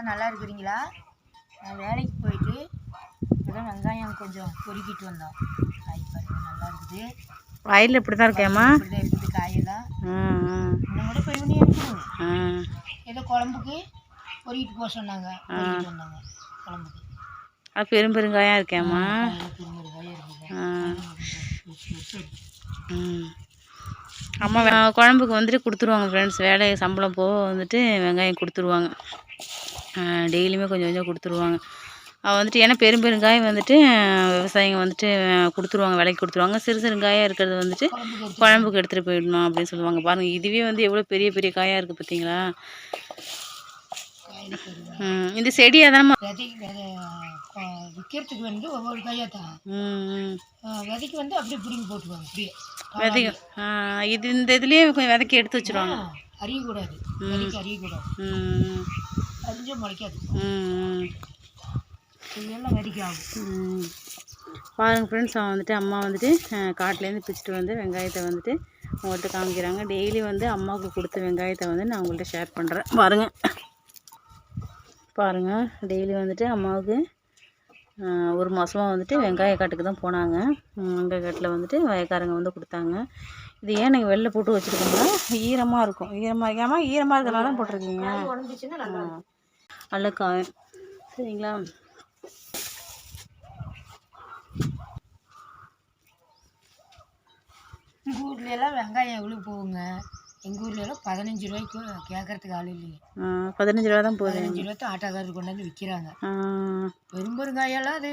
எல்லாம் நல்லா இருக்கிறீங்களா? நான் வேலைக்கு போயிட்டு இப்போதான் வெங்காயம் கொஞ்சம் பொறுக்கிட்டு வந்தோம். காய் பாருங்க நல்லா இருக்குது. வயலில் இப்படி தான் இருக்கேம்மா? இப்படி தான் இருக்குது காயெல்லாம். இன்னும் கூட போய் ஒன்று இருக்குது. ஏதோ குழம்புக்கு பொறுக்கிட்டு போக சொன்னாங்க, பொறுக்கிட்டு வந்தாங்க குழம்புக்கு. அது பெருங்காயம் இருக்கேம்மா? பெருங்காயம் இருக்குது. அம்மா குழம்புக்கு வந்துட்டு கொடுத்துருவாங்க ஃப்ரெண்ட்ஸ். வேலை சம்பளம் போக வந்துட்டு வெங்காயம் கொடுத்துருவாங்க. டெய்லியுமே கொஞ்சம் கொஞ்சம் கொடுத்துருவாங்க. வந்துட்டு ஏன்னா பெருங்காயம் வந்துட்டு விவசாயிங்க வந்துட்டு கொடுத்துருவாங்க, விலைக்கு கொடுத்துருவாங்க. சிறு சிறு காயாக இருக்கிறது வந்துட்டு குழம்புக்கு எடுத்துகிட்டு போயிடணும் அப்படின்னு சொல்லுவாங்க. பாருங்கள், இதுவே வந்து எவ்வளோ பெரிய பெரிய காயாக இருக்குது பார்த்தீங்களா? இந்த செடி அதானம்மா விற்கிறதுக்கு வந்து ஒவ்வொரு காயாக தான். விதைக்கு வந்து அப்படியே பிடிங்கி போட்டுருவாங்க. அப்படியே விதைக்கு இது இந்த இதுலேயே கொஞ்சம் விதைக்கி எடுத்து வச்சுருவாங்க. அறியக்கூடாது, விதைக்கு அறியக்கூடாது. அறிஞ்சா முளைக்காது. இதெல்லாம் விதைக்கு ஆகும். பாருங்கள் ஃப்ரெண்ட்ஸ், அவன் வந்துட்டு அம்மா வந்துட்டு காட்டிலேருந்து பிச்சுட்டு வந்து வெங்காயத்தை வந்துட்டு உங்கள்கிட்ட காமிக்கிறாங்க. டெய்லி வந்து அம்மாவுக்கு கொடுத்த வெங்காயத்தை வந்து நான் உங்கள்கிட்ட ஷேர் பண்ணுறேன். பாருங்கள் டெய்லி வந்துட்டு அம்மாவுக்கு ஒரு மாதமாக வந்துட்டு வெங்காய காட்டுக்கு தான் போனாங்க. வெங்காய காட்டில் வந்துட்டு வயக்காரங்க வந்து கொடுத்தாங்க. இது ஏன் நீங்கள் வெளில போட்டு வச்சுருக்கோம்னா ஈரமாக இருக்கும். ஈரமாக இருக்கிறனால தான் போட்டிருக்கீங்க. நல்ல காய் சரிங்களா? எங்கள் ஊர்லெலாம் வெங்காயம் எவ்வளோ போகுங்க? எங்கள் ஊர்லெலாம் 15 ரூபாய்க்கு கேட்கறதுக்கு ஆள் இல்லைங்க. 15 ரூபா தான் போகுது. 15 ரூபா தான் ஆட்டோக்காரர் கொண்டாந்து விற்கிறாங்க. பெருங்காயெல்லாம் அது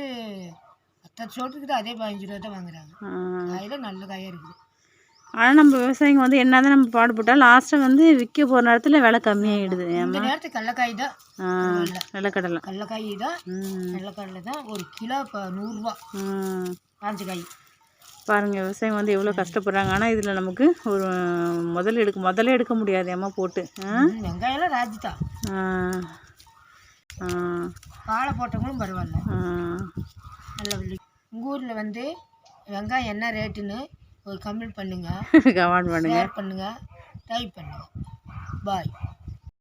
10 சோட்டுக்கு தான் அதே 15 ரூபா தான் வாங்குறாங்க. காயெல்லாம் நல்ல காயாக இருக்குது. ஆனால் நம்ம விவசாயிங்க வந்து என்ன தான் நம்ம பாடுபட்டால் லாஸ்ட்டாக வந்து விற்க போகிற நேரத்தில் விலை கம்மியாகிடுது. இந்த நேரத்துக்கு கடலக்காய் தான், வெள்ளைக்கடலை கடலக்காய் தான், வெள்ளைக்கடலை தான் ஒரு கிலோ இப்போ 100 ரூபா. காஞ்ச காய் பாருங்கள், விவசாயம் வந்து எவ்வளோ கஷ்டப்படுறாங்க. ஆனால் இதில் நமக்கு ஒரு முதல்ல எடுக்க முடியாது அம்மா போட்டு. வெங்காயம்லாம் ராஜி தான். வாழை போட்டவங்களும் பரவாயில்ல, நல்ல விலை. உங்கள் ஊரில் வந்து வெங்காயம் என்ன ரேட்டுன்னு ஒரு கமெண்ட் பண்ணுங்கள், டைப் பண்ணுங்கள். பாய்.